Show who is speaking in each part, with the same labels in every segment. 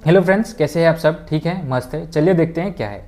Speaker 1: Hello friends, कैसे हैं आप सब? ठीक है, मस्त है। चलिए देखते हैं क्या है।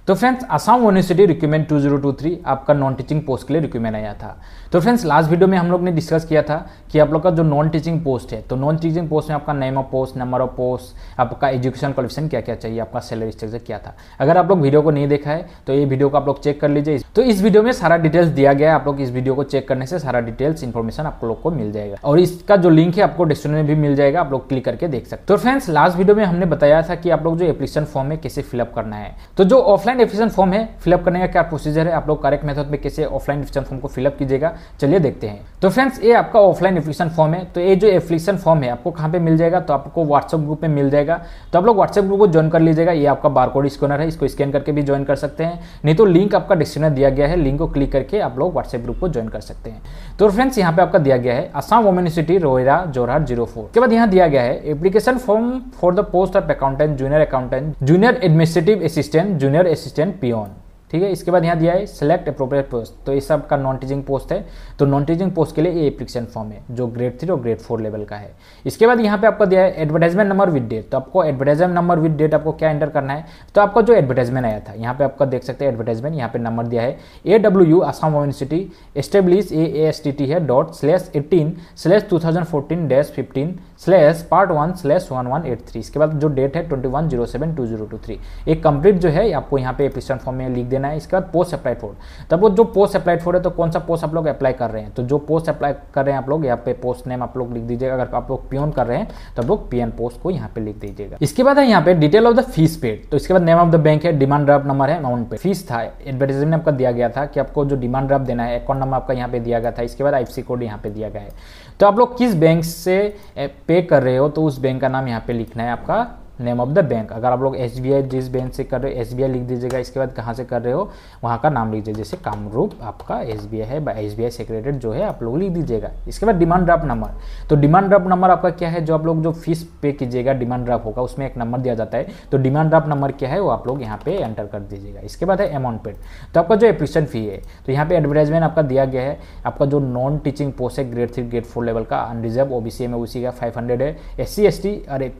Speaker 1: तो फ्रेंड्स, असम यूनिवर्सिटी रिक्रूटमेंट 2023 आपका नॉन टीचिंग पोस्ट के लिए रिक्रूटमेंट आया था। तो फ्रेंड्स, लास्ट वीडियो में हम लोग ने डिस्कस किया था कि आप लोग का जो नॉन टीचिंग पोस्ट है, तो नॉन टीचिंग पोस्ट में आपका name of post, number of post, आपका एजुकेशन क्वालिफिकेशन क्या क्या चाहिए, आपका सैलरी स्ट्रक्चर क्या था। अगर आप लोग वीडियो को नहीं देखा है तो ये वीडियो को आप लोग चेक कर लीजिए। तो इस वीडियो में सारा डिटेल्स दिया गया है। आप लोग इस वीडियो को चेक करने से सारा डिटेल्स इन्फॉर्मेशन आप लोग को मिल जाएगा और इसका जो लिंक है आपको डिस्क्रिप्शन में भी मिल जाएगा, आप लोग क्लिक करके देख सकते। तो फ्रेंड्स, लास्ट वीडियो में हमने बताया था कि आप लोग जो एप्लीकेशन फॉर्म है कैसे फिलअप करना है। तो जो ऑफलाइन एप्लीकेशन फॉर्म है फिलअप करने का क्या प्रोसीजर है, आप लोग करेक्ट मेथड में कैसे ऑफलाइन एप्लीकेशन फॉर्म को फिलअप कीजिएगा, चलिए देखते हैं। तो फ्रेंड्स, ये आपका ऑफलाइन एप्लीकेशन फॉर्म है। तो ये जो एप्लीकेशन फॉर्म है आपको कहाँ पे मिल जाएगा, तो आपको व्हाट्सएप ग्रुप में मिल जाएगा। तो आप लोग व्हाट्सएप ग्रुप को ज्वाइन कर लीजिएगा। ये आपका बारकोड स्कैनर है, इसको स्कैन करके भी ज्वाइन कर सकते हैं, नहीं तो लिंक आपका डिस्क्रिप्शन में दिया गया है, लिंक को क्लिक करके आप लोग व्हाट्सएप ग्रुप को ज्वाइन कर सकते हैं। तो फ्रेंड्स, यहाँ पे आपका दिया गया है असम वुमेन यूनिवर्सिटी रोहरा जोरहाट 04। के बाद यहाँ दिया गया है application form for the post of accountant, junior administrative assistant, junior assistant peon. ठीक है, इसके बाद यहाँ दिया है सिलेक्ट अप्रोप्रिएट पोस्ट। तो ये सब का नॉन टीचिंग पोस्ट है। तो नॉन टीचिंग पोस्ट के लिए ये एप्लीकेशन फॉर्म है जो ग्रेड 3 और ग्रेड 4 लेवल का है। इसके बाद यहाँ पे आपको दिया है एडवर्टाइजमेंट नंबर विद डेट। तो आपको एडवर्टाइजमेंट नंबर विद डेट आपको क्या एंटर करना है, तो आपका जो एडवर्टाइजमेंट आया था यहाँ पे आपका देख सकते हैं एडवर्टाइजमेंट, यहाँ पे नंबर दिया है AWU Assam university establish AASTT है ./18/2014-15/part1/1183। इसके बाद जो डेट है 21/07/2023। एक कंप्लीट जो है आपको यहाँ पे एप्लीकेशन फॉर्म में लिख देना है। इसके बाद पोस्ट अप्लाइड फॉर, तब वो जो पोस्ट अप्लाइड फॉर है तो कौन सा पोस्ट आप लोग अप्लाई कर रहे हैं, तो जो पोस्ट अप्लाई कर रहे हैं आप लोग यहाँ पे पोस्ट नेम आप लोग लिख दीजिएगा। अगर आप लोग पियोन कर रहे हैं तो आप लोग PN पोस्ट को यहाँ पे लिख दीजिएगा। इसके बाद है यहाँ पे detail of the fees paid. तो इसके बाद नेम ऑफ द बैंक है, डिमांड ड्राफ्ट नंबर है, अमाउंट पे फीस था। एडवर्टाइजमेंट में आपका दिया गया था कि आपको जो डिमांड ड्राफ्ट देना है, अकाउंट नंबर आपका यहाँ पे दिया गया था। इसके बाद IFSC कोड यहाँ पे दिया गया है। तो आप लोग किस बैंक से पे कर रहे हो तो उस बैंक का नाम यहाँ पे लिखना है, आपका नेम ऑफ द बैंक। अगर आप लोग SBI जिस बैंक से कर रहे हो SBI लिख दीजिएगा। इसके बाद कहाँ से कर रहे हो वहाँ का नाम लिख दीजिए, जैसे कामरूप आपका SBI है, SBI सेक्रेटरी जो है आप लोग लिख दीजिएगा। इसके बाद डिमांड ड्राफ्ट नंबर। तो डिमांड ड्राफ्ट नंबर आपका क्या है, जो आप लोग जो फीस पे कीजिएगा डिमांड ड्राफ्ट होगा उसमें एक नंबर दिया जाता है। तो डिमांड ड्राफ्ट नंबर क्या है वो आप लोग यहाँ पे एंटर कर दीजिएगा। इसके बाद है अमाउंट पेड। तो आपका जो एप्लीकेशन फी है, तो यहाँ पे एडवर्टाइजमेंट आपका दिया गया है। आपका जो नॉन टीचिंग पोस्ट है ग्रेड 3 ग्रेड 4 लेवल का, अनरिजर्व OBC में उसी का 500 है, SC ST और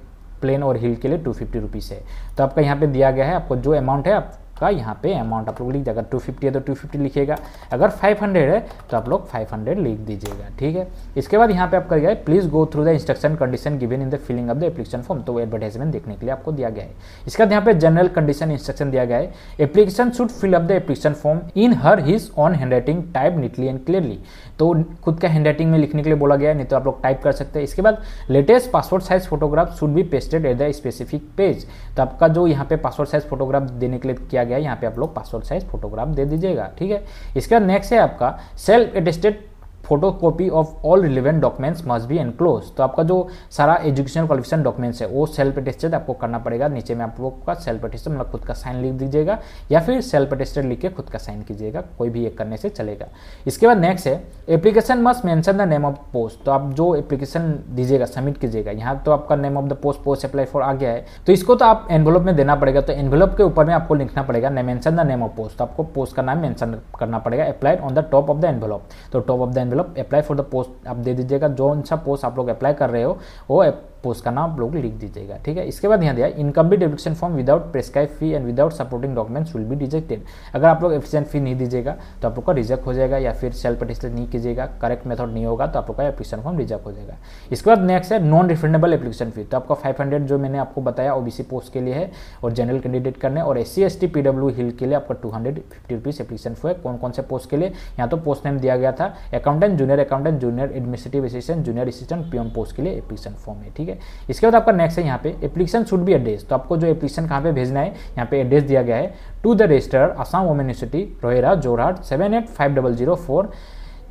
Speaker 1: प्लेन और हिल के लिए 250 रुपीज़ है। तो आपका यहाँ पे दिया गया है, आपको जो अमाउंट है आपका यहाँ पे अमाउंट आप लोग लिख दीजिएगा। 250 है तो 250 लिखिएगा, अगर 500 है तो आप लोग 500 लिख दीजिएगा। ठीक है, इसके बाद यहाँ पे आपका गया है please go through the instruction condition given in the filling of the application form. तो एडवर्टाइजमेंट देखने के लिए आपको दिया गया है। इसके बाद यहाँ पे जनरल कंडीशन इंस्ट्रक्शन दिया गया है, application should fill up the application form in her his own handwriting, type neatly and clearly. तो खुद का हैंडराइटिंग में लिखने के लिए बोला गया है, नहीं तो आप लोग टाइप कर सकते हैं। इसके बाद latest passport size photograph should be pasted at the specific page. तो आपका जो यहाँ पे पासपोर्ट साइज फोटोग्राफ देने के लिए किया गया है, यहाँ पे आप लोग पासपोर्ट साइज फोटोग्राफ दे दीजिएगा। ठीक है, इसके बाद नेक्स्ट है आपका self attested photocopy of all relevant documents must be enclose. तो आपका जो सारा एजुकेशन क्वालिफिकेशन डॉक्यूमेंट्स है वो सेल्फ अटेस्टेड आपको करना पड़ेगा। नीचे में आप लोग का सेल्फ अटेस्टेड मतलब खुद का साइन लिख दीजिएगा, या फिर सेल्फ अटेस्टेड लिख के खुद का साइन कीजिएगा, कोई भी एक करने से चलेगा। इसके बाद नेक्स्ट है application must mention the name of post. तो आप जो एप्लीकेशन दीजिएगा सबमिट कीजिएगा, यहाँ तो आपका name of the post apply for आ गया है, तो इसको तो आप एनवेलप में देना पड़ेगा। तो एनवेलप के ऊपर में आपको लिखना पड़ेगा mention the name of post. तो आपको पोस्ट का नाम मेंशन करना पड़ेगा, applied on the top of the envelope. तो top of the envelope apply for the post आप दे दीजिएगा, जो सा पोस्ट आप लोग अप्लाई कर रहे हो वो पोस्ट का नाम आप लोग लिख दीजिएगा। ठीक है, इसके बाद यहाँ दिया incomplete application form without prescribe fee and without supporting documents will be rejected. अगर आप लोग एप्लीकेशन फी नहीं दीजिएगा तो आप लोग का रिजेक्ट हो जाएगा, या फिर सेल्फ अटेस्टेड नहीं कीजिएगा, करेक्ट मेथड नहीं होगा तो आप लोग का एप्लीकेशन फॉर्म रिजेक्ट हो जाएगा। इसके बाद नेक्स्ट है नॉन रिफंडेबल एप्लीकेशन फी। तो आपका 500 जो मैंने आपको बताया OBC पोस्ट के लिए है और जनरल कैंडिडेट करने, और SC ST PW हिल के लिए आपका 250 रुपीज़ एप्लीकेशन फी है। कौन कौन से पोस्ट के लिए, यहाँ तो पोस्ट नेम दिया गया था accountant, junior administrative assistant, junior assistant peon post के लिए एप्लीकेशन फॉर्म है। ठीक है, इसके बाद आपका नेक्स्ट है यहाँ पे एप्लीकेशन शुड बी एड्रेस। तो आपको जो एप्लीकेशन कहाँ पे भेजना है, यहाँ पे एड्रेस दिया गया है to the registrar Assam women university Rowriah Jorhat 785004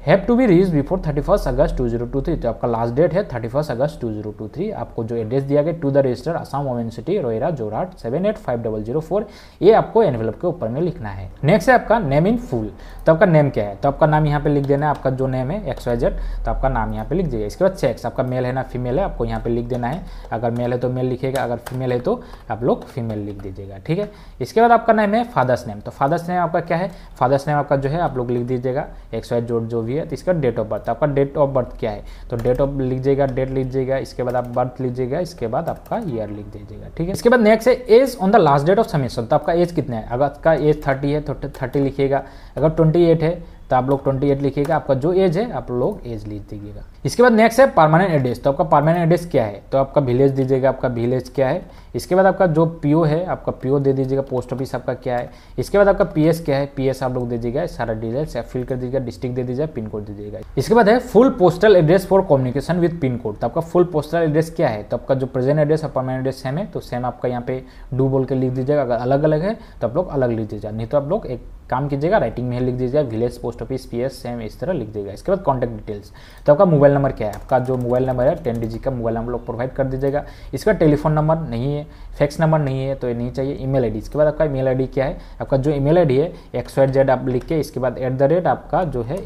Speaker 1: have to be reach before 31 August 2023। तो आपका लास्ट डेट है 31 अगस्त 2023। आपको जो एड्रेस दिया गया to the register Assam women university Rowriah Jorhat 785004, ये आपको एनवेलप के ऊपर में लिखना है। नेक्स्ट है आपका नेम इन फुल। तो आपका नेम क्या है, तो आपका नाम यहाँ पे लिख देना है, आपका जो नेम है XYZ, तो आपका नाम यहाँ पे लिख दीजिएगा। इसके बाद सेक्स, आपका मेल है ना फीमेल है, आपको यहाँ पे लिख देना है। अगर मेल है तो मेल लिखिएगा, अगर फीमेल है तो आप लोग फीमेल लिख दीजिएगा। ठीक है, इसके बाद आपका नेम है फादर्स नेम। तो फादर्स नेम आपका क्या है, फादर्स नेम आपका जो है आप लोग लिख दीजिएगा XYZ जो भी है, तो इसका डेट ऑफ बर्थ, आपका डेट ऑफ बर्थ क्या है, तो डेट ऑफ लीजिएगा, डेट लीजिएगा, इसके बाद आप बर्थ लीजिएगा, इसके बाद आपका ईयर लिख दीजिएगा, ठीक है। इसके बाद नेक्स्ट है age on the last date of submission, तो आपका एज कितना है, अगर आपका एज 30 है तो 30 लिखिएगा, अगर 28 है तो आप लोग 28 लिखिएगा, आपका जो एज है आप लोग एज लिख दीजिएगा। इसके बाद नेक्स्ट है परमानेंट एड्रेस, तो आपका परमानेंट एड्रेस क्या है, तो आपका विलेज दीजिएगा, आपका विलेज क्या है। इसके बाद आपका जो पीओ है, आपका पीओ दे दीजिएगा, पोस्ट ऑफिस आपका क्या है। इसके बाद आपका पीएस क्या है, पीएस आप लोग दे दीजिएगा, सारा डिटेल्स फिल कर दीजिएगा, डिस्ट्रिक्ट दे दीजिएगा, पिन कोड दे दीजिएगा। इसके बाद है full postal address for communication with pin code, तो आपका फुल पोस्टल एड्रेस क्या है, तो आपका जो प्रेजेंट एड्रेस और परमानेंट एड्रेस सेम है, तो सेम आपका यहाँ पे डू बोल के लिख दीजिएगा, अगर अलग अलग है तो आप लोग अलग लिख दीजिएगा, नहीं तो आप लोग एक काम कीजिएगा राइटिंग में लिख दीजिएगा, village post office PS same इस तरह लिख दीजिएगा। इसके बाद कॉन्टैक्ट डिटेल्स, तो आपका मोबाइल नंबर क्या है, आपका जो मोबाइल नंबर है 10 डिजिट का मोबाइल नंबर लोग प्रोवाइड कर दीजिएगा। इसका टेलीफोन नंबर नहीं है, फैक्स नंबर नहीं है तो ये नहीं चाहिए। ईमेल आईडी, इसके बाद आपका ईमेल आईडी क्या है, आपका जो ईमेल आईडी है XYZ आप लिख के, इसके बाद @ आपका जो है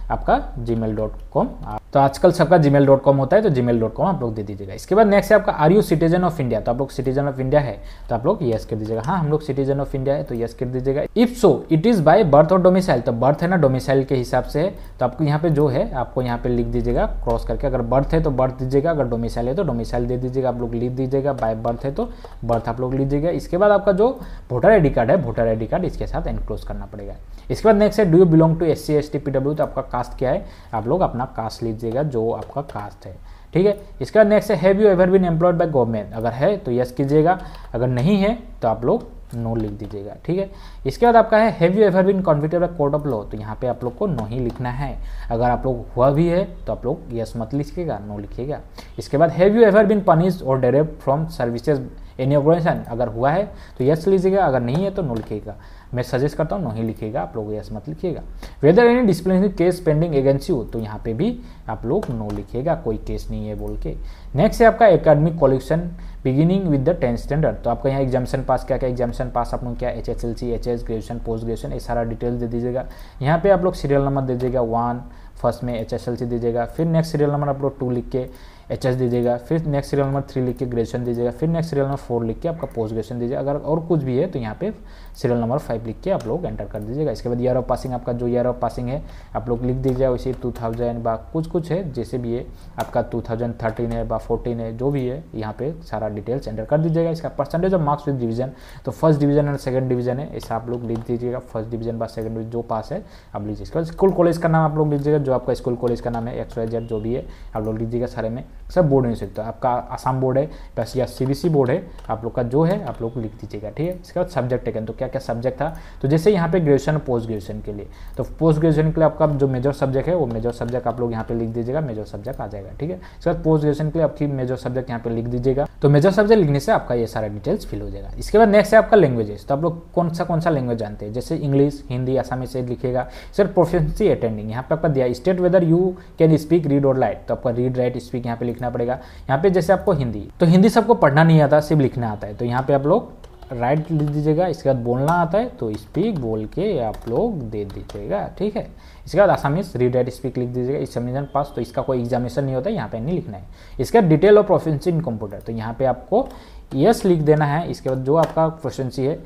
Speaker 1: आपका gmail.com, तो आजकल सबका gmail.com होता है तो gmail.com आप लोग दे दीजिएगा। इसके बाद नेक्स्ट है आपका are you citizen of India, तो आप लोग सिटीजन ऑफ इंडिया है तो आप लोग यस कर दीजिएगा, हाँ हम लोग सिटीजन ऑफ इंडिया है तो यस कर दीजिएगा। If so it is by birth और डोमिसाइल, तो बर्थ है ना डोमिसाइल के हिसाब से है, तो आपको यहाँ पे जो है आपको यहाँ पे लिख दीजिएगा क्रॉस करके, अगर बर्थ है तो बर्थ दीजिएगा, अगर डोमिसाइल है तो डोमिसाइल दे दीजिएगा, आप लोग लिख दीजिएगा। बाय बर्थ है तो बर्थ आप लोग लीजिएगा। इसके बाद आपका जो वोटर आईडी कार्ड है, वोटर आईडी कार्ड इसके साथ एनक्लोज करना पड़ेगा। इसके बाद नेक्स्ट है do you belong to SC ST PW, तो आपका कास्ट क्या है, आप लोग अपना कास्ट लीजिएगा जो आपका कास्ट है, ठीक है। इसके बाद नेक्स्ट है have you ever been employed by government, अगर है तो यस कीजिएगा, अगर नहीं है तो आप लोग नो लिख दीजिएगा, ठीक है। इसके बाद आपका है have you ever been convicted by court of law, तो यहाँ पे आप लोग को नो ही लिखना है, अगर आप लोग हुआ भी है तो आप लोग यस मत लिखिएगा, नो लिखिएगा। इसके बाद have you ever been punished or derived from services in organisation, अगर हुआ है तो यस लीजिएगा, अगर नहीं है तो नो लिखिएगा। मैं सजेस्ट करता हूँ नो ही लिखिएगा, आप लोग यस मत लिखिएगा। Whether any disciplinary case pending against you, तो यहाँ पे भी आप लोग नो लिखिएगा, कोई केस नहीं है बोल के। नेक्स्ट है आपका academic qualification beginning with the 10th standard, तो आपका यहाँ एग्जामिशन पास क्या क्या एग्जामिशन पास आप लोग क्या HSLC HS graduation post graduation ये सारा डिटेल्स दे दीजिएगा। यहाँ पे आप लोग सीरियल नंबर दे दीजिएगा 1, फर्स्ट में HSLC दीजिएगा, फिर नेक्स्ट सीरियल नंबर आप लोग 2 लिख के HS दीजिएगा, फिर नेक्स्ट सीरियल नंबर 3 लिख के ग्रेजुएशन दीजिएगा, फिर नेक्स्ट सीरियल नंबर 4 लिख के आपका पोस्ट ग्रेजुएशन दीजिएगा। अगर और कुछ भी है तो यहाँ पे सीरियल नंबर 5 लिख के आप लोग एंटर कर दीजिएगा। इसके बाद ईयर ऑफ पासिंग, आपका जो ईयर ऑफ पासिंग है आप लोग लिख दीजिएगा, वैसे 2000 बा कुछ है जैसे भी है, आपका 2013 है बा 14 है जो भी है, यहाँ पे सारा डिटेल्स एंटर कर दीजिएगा। इसका percentage of marks with division, तो फर्स्ट डिवीजन और सेकंड डिवीजन है, ऐसा आप लोग लिख दीजिएगा, फर्स्ट डिवीजन बा सेकंड डिवीजन जो पास है आप लीजिए। इसके बाद स्कूल कॉलेज का नाम आप लोग लीजिएगा, जो आपका स्कूल कॉलेज का नाम है XYZ जो भी है आप लोग लीजिएगा, सारे में सब बोर्ड नहीं सकता, आपका आसाम बोर्ड है प्लस या CBC बोर्ड है, आप लोग का जो है आप लोग लिख दीजिएगा, ठीक है। इसके बाद सब्जेक्ट टेकन, तो क्या क्या सब्जेक्ट था, तो जैसे यहाँ पे ग्रेजुएशन पोस्ट ग्रेजुएशन के लिए, तो पोस्ट ग्रेजुएशन के लिए आपका जो मेजर सब्जेक्ट है वो मेजर सब्जेक्ट आप लोग यहाँ पे लिख दीजिएगा, मेजर सब्जेक्ट आ जाएगा, ठीक है। इसके बाद पोस्ट ग्रेजुएशन के लिए आपकी मेजर सब्जेक्ट यहाँ पे लिख दीजिएगा, तो मेजर सब्जेक्ट लिखने से आपका ये सारा डिटेल्स फिल हो जाएगा। इसके बाद नेक्स्ट है आपका लैंग्वेजेस, तो आप लोग कौन सा लैंग्वेज जानते हैं, जैसे इंग्लिश, हिंदी, आसामी से लिखिएगा। सर प्रोफिशिएंसी अटेंडिंग, यहाँ पे आपका दिया state whether you can speak read और राइट, तो आपका रीड राइट स्पीक यहाँ पे लिखना पड़ेगा। यहाँ पे जैसे आपको हिंदी, तो हिंदी सबको पढ़ना नहीं आता, सिर्फ लिखना आता है, तो यहाँ पे आप लोग राइट लिख दीजिएगा। इसके बाद बोलना आता है तो स्पीक बोल के आप लोग दे दीजिएगा, ठीक है। इसके बाद आसामीज रीड राइट स्पीक लिख दीजिएगा। एग्जामिनेशन पास, तो इसका कोई एग्जामिनेशन नहीं होता है, यहाँ पे नहीं लिखना है। इसके बाद detail of proficiency in computer, तो यहाँ पे आपको यस लिख देना है। इसके बाद जो आपका प्रोफिशिएंसी है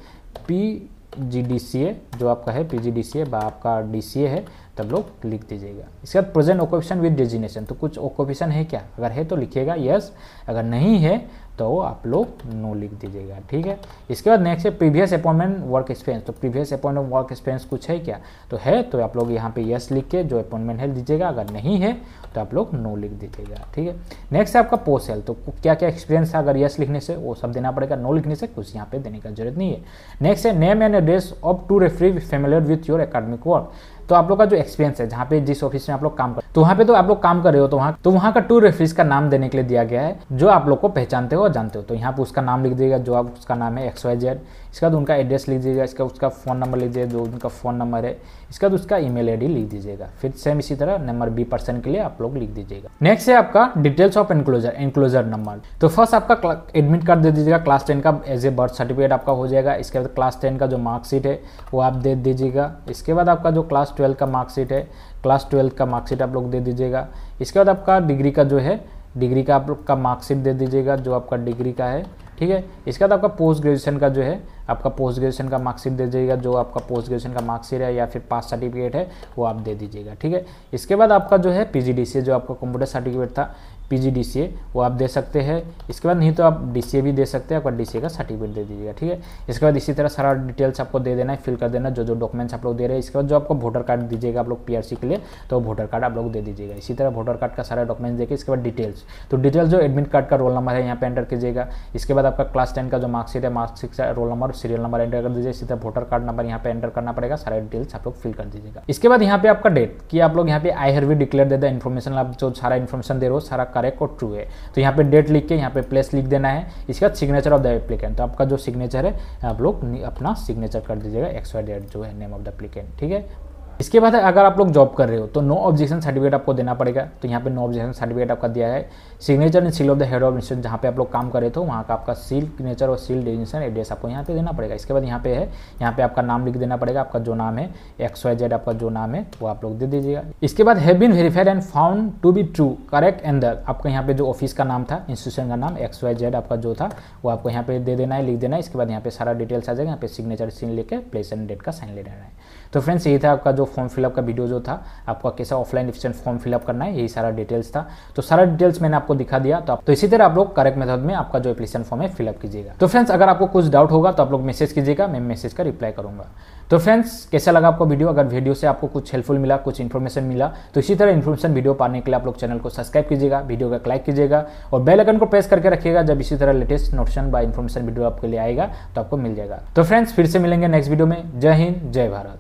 Speaker 1: PGDCA जो आपका है PGDCA बा आपका DCA है तब लोग लिख दीजिएगा। इसके बाद प्रेजेंट ऑक्यूपेशन विद डेजिग्नेशन, तो कुछ ऑक्यूपेशन है क्या, अगर है तो लिखिएगा यस, अगर नहीं है तो आप लोग नो लिख दीजिएगा, ठीक है। इसके बाद नेक्स्ट है प्रीवियस अपॉइंटमेंट वर्क एक्सपीरियंस, तो प्रीवियस अपॉइंटमेंट वर्क एक्सपीरियंस कुछ है क्या, तो है तो आप लोग यहाँ पे यस लिख के जो अपॉइंटमेंट है दीजिएगा, अगर नहीं है तो आप लोग नो लिख दीजिएगा, ठीक है। नेक्स्ट है आपका पोस्ट सेल, तो क्या क्या एक्सपीरियंस है, अगर यस लिखने से वो सब देना पड़ेगा, नो लिखने से कुछ यहाँ पे देने का जरूरत नहीं है। नेक्स्ट है name and address of 2 referee familiar with your academic work, तो आप लोग का जो एक्सपीरियंस है जहाँ पे जिस ऑफिस में आप लोग काम कर, तो वहाँ पे तो आप लोग काम कर रहे हो, तो वहाँ का 2 रेफरीज का नाम देने के लिए दिया गया है जो आप लोग को पहचानते हो और जानते हो, तो यहाँ पे उसका नाम लिख दीजिएगा, जो आप उसका नाम है XYZ। इसके बाद उनका एड्रेस लिख दीजिएगा, इसका उसका फ़ोन नंबर लिख दीजिएगा जो उनका फ़ोन नंबर है, इसके बाद उसका ईमेल आईडी लिख दीजिएगा, फिर सेम इसी तरह नंबर B पर्सन के लिए आप लोग लिख दीजिएगा। नेक्स्ट है आपका डिटेल्स ऑफ एनक्लोजर नंबर, तो फर्स्ट आपका एडमिट कार्ड दे दीजिएगा, क्लास 10 का एज ए बर्थ सर्टिफिकेट आपका हो जाएगा। इसके बाद क्लास 10 का जो मार्कशीट है वो आप दे दीजिएगा। इसके बाद आपका जो क्लास 12 का मार्कशीट है, क्लास 12 का मार्कशीट आप लोग दे दीजिएगा। इसके बाद आपका डिग्री का जो है डिग्री का आप लोग का मार्कशीट दे दीजिएगा जो आपका डिग्री का है, ठीक है। इसके बाद आपका पोस्ट ग्रेजुएशन का जो है आपका पोस्ट ग्रेजुएशन का मार्कशीट दे दीजिएगा, जो आपका पोस्ट ग्रेजुएशन का मार्कशीट है या फिर पास सर्टिफिकेट है वो आप दे दीजिएगा, ठीक है। इसके बाद आपका जो है PGDCA जो आपका कंप्यूटर सर्टिफिकेट था PGDCA वो आप दे सकते हैं। इसके बाद नहीं तो आप DCA भी दे सकते हैं, आपका DCA का सर्टिफिकेट दे दीजिएगा, ठीक है। इसके बाद इसी तरह सारा डिटेल्स आपको दे देना है, फिल कर देना जो डॉक्यूमेंट्स आप लोग दे रहे हैं। इसके बाद जो आपको वोटर कार्ड दीजिएगा आप लोग PRC के लिए, तो वोटर कार्ड आप लोग दे दीजिएगा। इसी तरह वोटर कार्ड का सारा डॉक्यूमेंट्स देखिए। इसके बाद डिटेल्स, तो डिटेल्स जो एडमिट कार्ड का रोल नंबर है यहाँ पे एंटर कीजिएगा। इसके बाद आपका क्लास 10 का जो मार्कशीट है, मार्कशीट का roll number serial number enter कर दीजिए। इसी तरह वोटर कार्ड नंबर यहाँ पे एंटर करना पड़ेगा, सारे डिटेल्स आप लोग फिल कर दीजिएगा। इसके बाद यहाँ पे आपका डेट कि आप लोग यहाँ पे I have declare they the information, आप जो सारा इन्फॉर्मेशन दे रहे हो सारा करेक्ट और ट्रू है, तो यहाँ पे डेट लिख के यहाँ पे प्लेस लिख देना है। इसके बाद सिग्नेचर ऑफ द एप्लीकेंट, तो आपका जो सिग्नेचर है आप लोग अपना सिग्नेचर कर दीजिएगा, XYZ जो है नेम ऑफ द एप्लीकेंट, ठीक है। इसके बाद अगर आप लोग जॉब कर रहे हो तो नो ऑब्जेक्शन सर्टिफिकेट आपको देना पड़ेगा, तो यहाँ पे नो ऑब्जेक्शन सर्टिफिकेट आपका दिया है। Signature and seal of the head of institute, जहाँ पे आप लोग काम कर रहे थे वहाँ का आपका सील सिग्नेचर और सील डिजिग्नेशन एड्रेस आपको यहाँ पे देना पड़ेगा। इसके बाद यहाँ पे है, यहाँ पे आपका नाम लिख देना पड़ेगा, आपका जो नाम है XYZ आपका जो नाम है वो आप लोग दे दीजिएगा। इसके बाद have been verified and found to be true correct and आपका यहाँ पे जो ऑफिस का नाम था, इंस्टीट्यूशन का नाम XYZ आपका जो था वो आपको यहाँ पे दे देना है, लिख देना है। इसके बाद यहाँ पे सारा डिटेल्स आ जाएगा, यहाँ पे सिग्नेचर सील लेके प्लेस एंड डेट का साइन ले देना है। तो फ्रेंड्स यही था आपका जो फॉर्म फिलअप का वीडियो जो था, आपका कैसा ऑफलाइन एफिशिएंट फॉर्म फिलअप करना है, यही सारा डिटेल्स था। तो सारा डिटेल्स मैंने आपको दिखा दिया, तो इसी तरह आप लोग करेक्ट मेथड में आपका जो एप्लीकेशन फॉर्म है फिलअप कीजिएगा। तो फ्रेंड्स अगर आपको कुछ डाउट होगा तो आप लोग मैसेज कीजिएगा, मैं मैसेज का रिप्लाई करूंगा। तो फ्रेंड्स कैसा लगा आपको वीडियो? अगर वीडियो से आपको कुछ हेल्पफुल मिला, कुछ इन्फॉर्मेशन मिला, तो इसी तरह इन्फॉर्मेशन वीडियो पाने के लिए आप लोग चैनल को सब्सक्राइब कीजिएगा, वीडियो का लाइक कीजिएगा और बेल आइकन को प्रेस करके रखिएगा। जब इसी तरह latest notification by information video आपके लिए आएगा तो आपको मिल जाएगा। तो फ्रेंड्स फिर से मिलेंगे नेक्स्ट वीडियो में। जय हिंद, जय भारत।